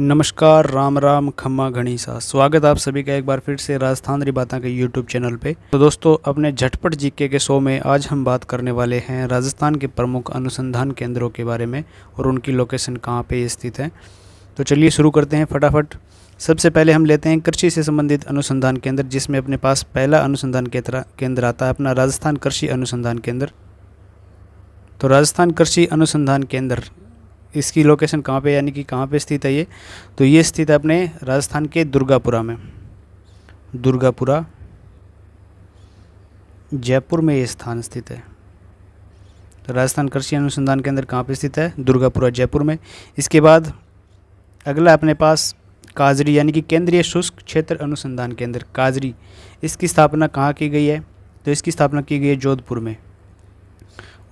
नमस्कार, राम राम, खम्मा गणिसा। स्वागत आप सभी का एक बार फिर से राजस्थान री बातें के यूट्यूब चैनल पे। तो दोस्तों, अपने झटपट जीके के शो में आज हम बात करने वाले हैं राजस्थान के प्रमुख अनुसंधान केंद्रों के बारे में और उनकी लोकेशन कहाँ पे स्थित है। तो चलिए शुरू करते हैं फटाफट। सबसे पहले हम लेते हैं कृषि से संबंधित अनुसंधान केंद्र, जिसमें अपने पास पहला अनुसंधान केंद्र आता है अपना राजस्थान कृषि अनुसंधान केंद्र। तो राजस्थान कृषि अनुसंधान केंद्र, इसकी लोकेशन कहाँ पे यानी कि कहाँ पे स्थित है ये, तो ये स्थित है अपने राजस्थान के दुर्गापुरा में। दुर्गापुरा जयपुर में ये स्थान स्थित है। तो राजस्थान कृषि अनुसंधान केंद्र कहाँ पे स्थित है? दुर्गापुरा जयपुर में। इसके बाद अगला अपने पास काजरी यानी कि केंद्रीय शुष्क क्षेत्र अनुसंधान केंद्र काजरी। इसकी स्थापना कहाँ की गई है? तो इसकी स्थापना की गई है जोधपुर में।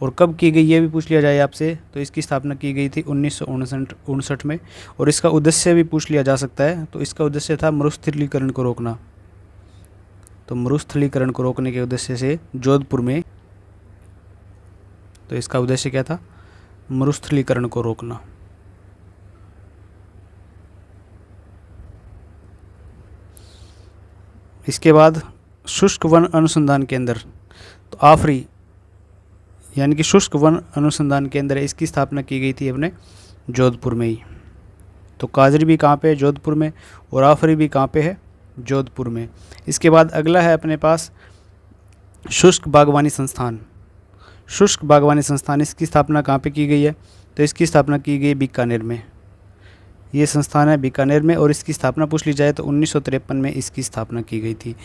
और कब की गई ये भी पूछ लिया जाए आपसे, तो इसकी स्थापना की गई थी 1959 में। और इसका उद्देश्य भी पूछ लिया जा सकता है, तो इसका उद्देश्य था मरुस्थलीकरण को रोकना। तो मरुस्थलीकरण को रोकने के उद्देश्य से जोधपुर में, तो इसका उद्देश्य क्या था? मरुस्थलीकरण को रोकना। इसके बाद शुष्क वन अनुसंधान केंद्र, तो आफरी यानी कि शुष्क वन अनुसंधान केंद्र है, इसकी स्थापना की गई थी अपने जोधपुर में ही। तो काजरी भी कहाँ पे है? जोधपुर में। और आफरी भी कहाँ पे है? जोधपुर में। इसके बाद अगला है अपने पास शुष्क बागवानी संस्थान। शुष्क बागवानी संस्थान, इसकी स्थापना कहाँ पे की गई है? तो इसकी स्थापना की गई बीकानेर में। ये संस्थान है बीकानेर में, और इसकी स्थापना पूछ ली जाए तो 1953 में इसकी स्थापना की गई थी।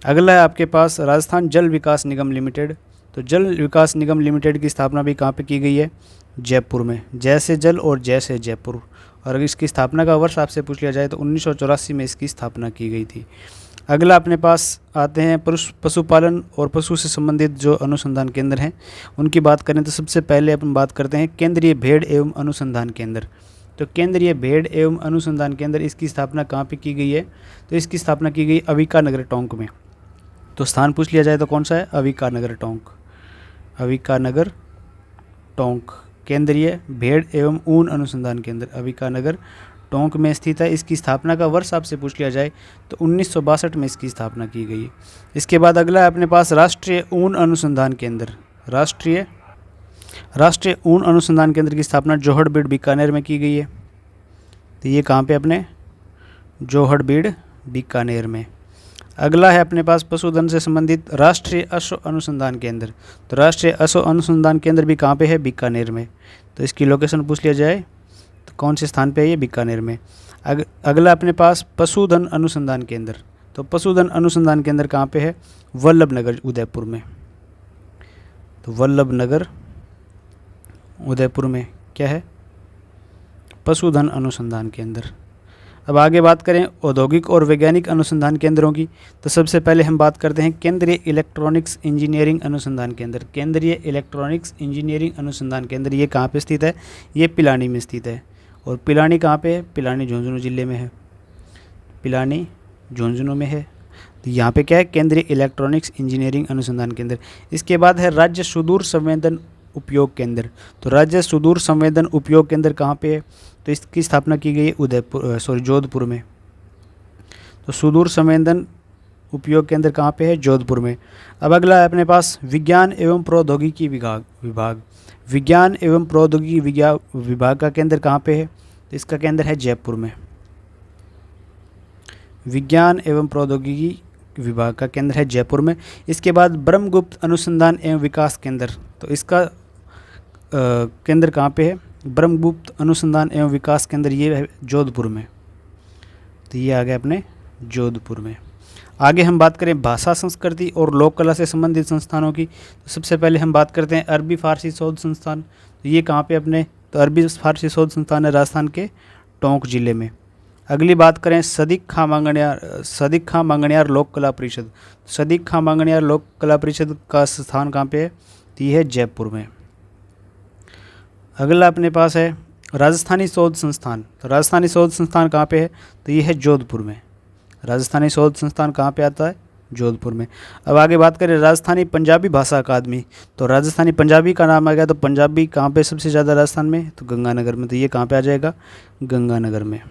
अगला है आपके पास राजस्थान जल विकास निगम लिमिटेड। तो जल विकास निगम लिमिटेड की स्थापना भी कहाँ पे की गई है? जयपुर में। जैसे जल और जैसे जयपुर। और अगर इसकी स्थापना का वर्ष आपसे पूछ लिया जाए तो 1984 में इसकी स्थापना की गई थी। अगला अपने पास आते हैं पशुपालन और पशु से संबंधित जो अनुसंधान केंद्र हैं, उनकी बात करें तो सबसे पहले अपन बात करते हैं केंद्रीय भेड़ एवं अनुसंधान केंद्र। तो केंद्रीय भेड़ एवं अनुसंधान केंद्र, इसकी स्थापना कहाँ पे की गई है? तो इसकी स्थापना की गई अविका नगर टोंक में। तो स्थान पूछ लिया जाए तो कौन सा है? अविका नगर टोंक। अविका नगर टोंक केंद्रीय भेड़ एवं ऊन अनुसंधान केंद्र अविका नगर टोंक में स्थित है। इसकी स्थापना का वर्ष आपसे पूछ लिया जाए तो 1962 में इसकी स्थापना की गई है। इसके बाद अगला है अपने पास राष्ट्रीय ऊन अनुसंधान केंद्र। राष्ट्रीय ऊन अनुसंधान केंद्र की स्थापना जोहड़बीड़ बीकानेर में की गई है। तो ये कहाँ पे? अपने जोहड़बीड़ बीकानेर में। अगला है अपने पास पशुधन से संबंधित राष्ट्रीय अश्व अनुसंधान केंद्र। तो राष्ट्रीय अश्व अनुसंधान केंद्र भी कहाँ पे है? बीकानेर में। तो इसकी लोकेशन पूछ लिया जाए तो कौन से स्थान पे है? ये बीकानेर में। अगला अपने पास पशुधन अनुसंधान केंद्र। तो पशुधन अनुसंधान केंद्र कहाँ पे है? वल्लभ नगर उदयपुर में। तो वल्लभ नगर उदयपुर में क्या है? पशुधन अनुसंधान केंद्र। अब आगे बात करें औद्योगिक और वैज्ञानिक अनुसंधान केंद्रों की, तो सबसे पहले हम बात करते हैं केंद्रीय इलेक्ट्रॉनिक्स इंजीनियरिंग अनुसंधान केंद्र। केंद्रीय इलेक्ट्रॉनिक्स इंजीनियरिंग अनुसंधान केंद्र, ये कहाँ पे स्थित है? ये पिलानी में स्थित है। और पिलानी कहाँ पे है? पिलानी झुंझुनू जिले में है। पिलानी झुंझुनू में है। तो यहाँ पे क्या है? केंद्रीय इलेक्ट्रॉनिक्स इंजीनियरिंग अनुसंधान केंद्र। इसके बाद है राज्य सुदूर संवेदन उपयोग केंद्र। तो राज्य सुदूर संवेदन उपयोग केंद्र कहाँ पे है? तो इसकी स्थापना की गई जोधपुर में। तो सुदूर संवेदन उपयोग केंद्र कहाँ पे है? जोधपुर में। अब अगला है अपने पास विज्ञान एवं प्रौद्योगिकी विभाग। विज्ञान एवं प्रौद्योगिकी विभाग का केंद्र कहाँ पे है? तो इसका केंद्र है जयपुर में। विज्ञान एवं प्रौद्योगिकी विभाग का केंद्र है जयपुर में। इसके बाद ब्रह्मगुप्त अनुसंधान एवं विकास केंद्र, तो इसका केंद्र कहाँ पे है? ब्रह्मगुप्त अनुसंधान एवं विकास केंद्र, ये है जोधपुर में। तो ये आ गया अपने जोधपुर में। आगे हम बात करें भाषा, संस्कृति और लोक कला से संबंधित संस्थानों की, तो सबसे पहले हम बात करते हैं अरबी फारसी शोध संस्थान। तो ये कहाँ पे अपने? तो अरबी फारसी शोध संस्थान है राजस्थान के टोंक जिले में। अगली बात करें सदिक खां मांगणियार लोक कला परिषद। सदिक खां मांगणियार लोक कला परिषद का स्थान कहाँ पे है? तो ये है जयपुर में। अगला अपने पास है राजस्थानी शोध संस्थान। तो राजस्थानी शोध संस्थान कहाँ पे है? तो ये है जोधपुर में। राजस्थानी शोध संस्थान कहाँ पे आता है? जोधपुर में। अब आगे बात करें राजस्थानी पंजाबी भाषा अकादमी। तो राजस्थानी पंजाबी का नाम आ गया, तो पंजाबी कहाँ पे सबसे ज़्यादा राजस्थान में? तो गंगानगर में। तो ये कहाँ पे आ जाएगा? गंगानगर में।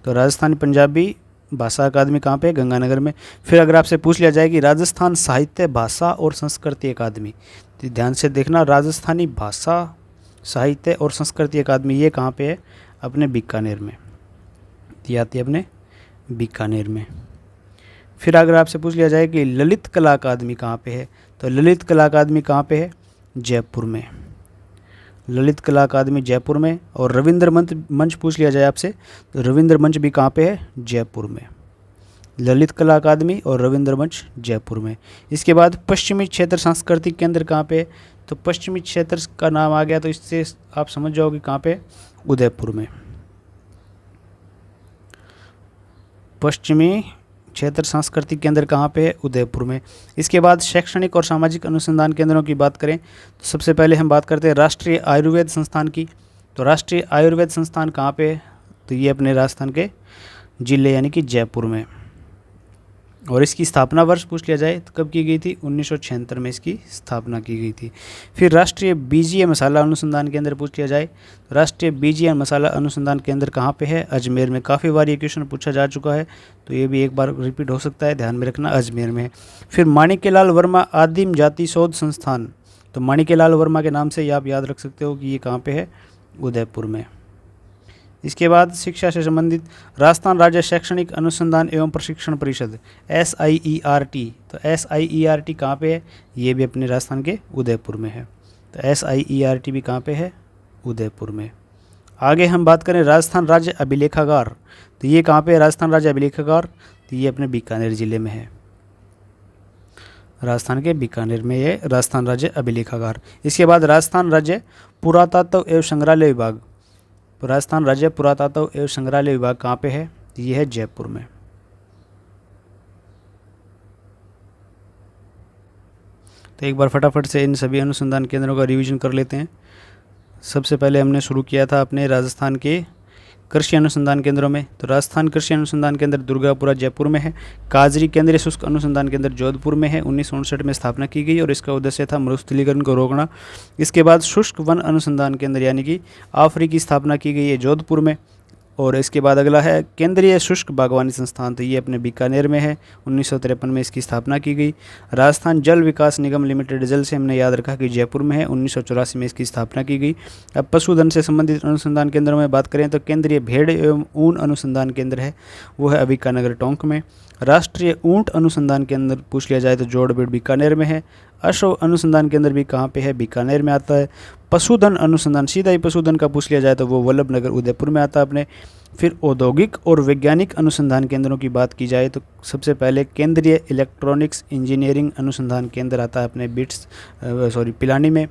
तो राजस्थानी पंजाबी भाषा अकादमी कहाँ पे है? गंगानगर में। फिर अगर आपसे पूछ लिया जाए कि राजस्थान साहित्य भाषा और संस्कृति अकादमी, तो ध्यान से देखना, राजस्थानी भाषा साहित्य और संस्कृति अकादमी ये कहाँ पे है? अपने बीकानेर में, ये आती है अपने बीकानेर में। फिर अगर आपसे पूछ लिया जाए कि ललित कला अकादमी कहाँ पे है, तो ललित कला अकादमी कहाँ पे है? जयपुर में। ललित कला अकादमी जयपुर में। और रविंद्र मंच पूछ लिया जाए आपसे, तो रविंद्र मंच भी कहाँ पे है? जयपुर में। ललित कला अकादमी और रविंद्र मंच जयपुर में। इसके बाद पश्चिमी क्षेत्र सांस्कृतिक केंद्र कहाँ पे है? तो पश्चिमी क्षेत्र का नाम आ गया तो इससे आप समझ जाओगे कहाँ पे? उदयपुर में। पश्चिमी क्षेत्र सांस्कृतिक केंद्र कहाँ पे है? उदयपुर में। इसके बाद शैक्षणिक और सामाजिक अनुसंधान केंद्रों की बात करें तो सबसे पहले हम बात करते हैं राष्ट्रीय आयुर्वेद संस्थान की। तो राष्ट्रीय आयुर्वेद संस्थान कहाँ पे है? तो ये अपने राजस्थान के जिले यानी कि जयपुर में। और इसकी स्थापना वर्ष पूछ लिया जाए तो कब की गई थी? 1976 में इसकी स्थापना की गई थी। फिर राष्ट्रीय बीजीय मसाला अनुसंधान केंद्र पूछ लिया जाए तो राष्ट्रीय बीजीय मसाला अनुसंधान केंद्र कहाँ पे है? अजमेर में। काफ़ी बार ये क्वेश्चन पूछा जा चुका है तो ये भी एक बार रिपीट हो सकता है, ध्यान में रखना, अजमेर में। फिर माणिक्यलाल वर्मा आदिम जाति शोध संस्थान, तो माणिक्यलाल वर्मा के नाम से ये आप याद रख सकते हो कि ये कहाँ पे है? उदयपुर में। इसके बाद शिक्षा से संबंधित राजस्थान राज्य शैक्षणिक अनुसंधान एवं प्रशिक्षण परिषद SIERT, तो SIERT कहाँ पे है? ये भी अपने राजस्थान के उदयपुर में है। तो SIERT भी कहाँ पे है? उदयपुर में। आगे हम बात करें राजस्थान राज्य अभिलेखागार, तो ये कहाँ पे है? राजस्थान राज्य अभिलेखागार, तो ये अपने बीकानेर जिले में है। राजस्थान के बीकानेर में ये राजस्थान राज्य अभिलेखागार। इसके बाद राजस्थान राज्य पुरातत्व एवं संग्रहालय विभाग, तो राजस्थान राज्य पुरातत्व एवं संग्रहालय विभाग कहाँ पे है? ये है जयपुर में। तो एक बार फटाफट से इन सभी अनुसंधान केंद्रों का रिवीजन कर लेते हैं। सबसे पहले हमने शुरू किया था अपने राजस्थान के कृषि अनुसंधान केंद्रों में। तो राजस्थान कृषि अनुसंधान केंद्र दुर्गापुरा जयपुर में है। काजरी केंद्रीय शुष्क अनुसंधान केंद्र जोधपुर में है। 1959 में स्थापना की गई और इसका उद्देश्य था मरुस्थलीकरण को रोकना। इसके बाद शुष्क वन अनुसंधान केंद्र यानी कि आफरी की स्थापना की गई है जोधपुर में। और इसके बाद अगला है केंद्रीय शुष्क बागवानी संस्थान, तो ये अपने बीकानेर में है। 1953 में इसकी स्थापना की गई। राजस्थान जल विकास निगम लिमिटेड, जल से हमने याद रखा कि जयपुर में है। 1984 में इसकी स्थापना की गई। अब पशुधन से संबंधित अनुसंधान केंद्रों में बात करें तो केंद्रीय भेड़ एवं ऊन अनुसंधान केंद्र है, वो है अभिकानगर टोंक में। राष्ट्रीय ऊंट अनुसंधान केंद्र पूछ लिया जाए तो जोड़बेड़ बीकानेर में है। अश्व अनुसंधान केंद्र भी कहाँ पे है? बीकानेर में आता है। पशुधन अनुसंधान, सीधा ही पशुधन का पूछ लिया जाए तो वो वल्लभनगर उदयपुर में आता है अपने। फिर औद्योगिक और वैज्ञानिक अनुसंधान केंद्रों की बात की जाए तो सबसे पहले केंद्रीय इलेक्ट्रॉनिक्स इंजीनियरिंग अनुसंधान केंद्र आता है अपने पिलानी में।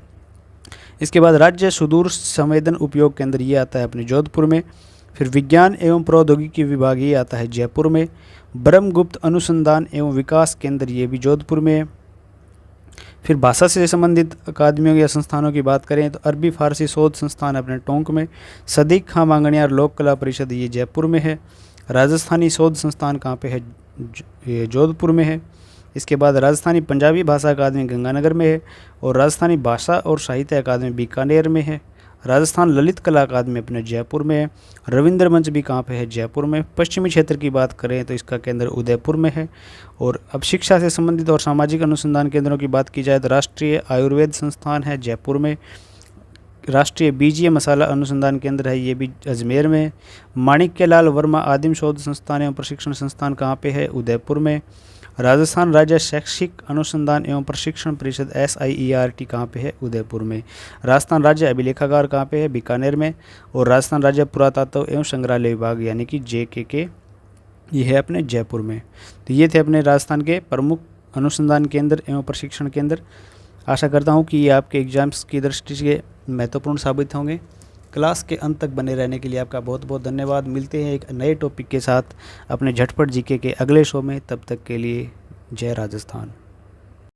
इसके बाद राज्य सुदूर संवेदन उपयोग केंद्र ये आता है अपने जोधपुर में। फिर विज्ञान एवं प्रौद्योगिकी विभाग ये आता है जयपुर में। ब्रह्मगुप्त अनुसंधान एवं विकास केंद्र ये भी जोधपुर में है। फिर भाषा से संबंधित अकादमियों या संस्थानों की बात करें तो अरबी फारसी शोध संस्थान अपने टोंक में। सदीक खां मांगणियार लोक कला परिषद ये जयपुर में है। राजस्थानी शोध संस्थान कहाँ पे है? ये जोधपुर में है। इसके बाद राजस्थानी पंजाबी भाषा अकादमी गंगानगर में है। और राजस्थानी भाषा और साहित्य अकादमी बीकानेर में है। राजस्थान ललित कला अकादमी अपने जयपुर में है। रविंद्र मंच भी कहाँ पे है? जयपुर में। पश्चिमी क्षेत्र की बात करें तो इसका केंद्र उदयपुर में है। और अब शिक्षा से संबंधित और सामाजिक अनुसंधान केंद्रों की बात की जाए तो राष्ट्रीय आयुर्वेद संस्थान है जयपुर में। राष्ट्रीय बीजीय मसाला अनुसंधान केंद्र है ये भी अजमेर में। माणिक्यलाल वर्मा आदिम शोध संस्थान एवं प्रशिक्षण संस्थान कहाँ पे है? उदयपुर में। राजस्थान राज्य शैक्षिक अनुसंधान एवं प्रशिक्षण परिषद SIERT कहाँ पे है? उदयपुर में। राजस्थान राज्य अभिलेखागार कहाँ पे है? बीकानेर में। और राजस्थान राज्य पुरातत्व एवं संग्रहालय विभाग यानी कि JKK ये है अपने जयपुर में। तो ये थे अपने राजस्थान के प्रमुख अनुसंधान केंद्र एवं प्रशिक्षण केंद्र। आशा करता हूँ कि ये आपके एग्जाम्स की दृष्टि से महत्वपूर्ण साबित होंगे। क्लास के अंत तक बने रहने के लिए आपका बहुत बहुत धन्यवाद। मिलते हैं एक नए टॉपिक के साथ अपने झटपट GK के अगले शो में। तब तक के लिए जय राजस्थान।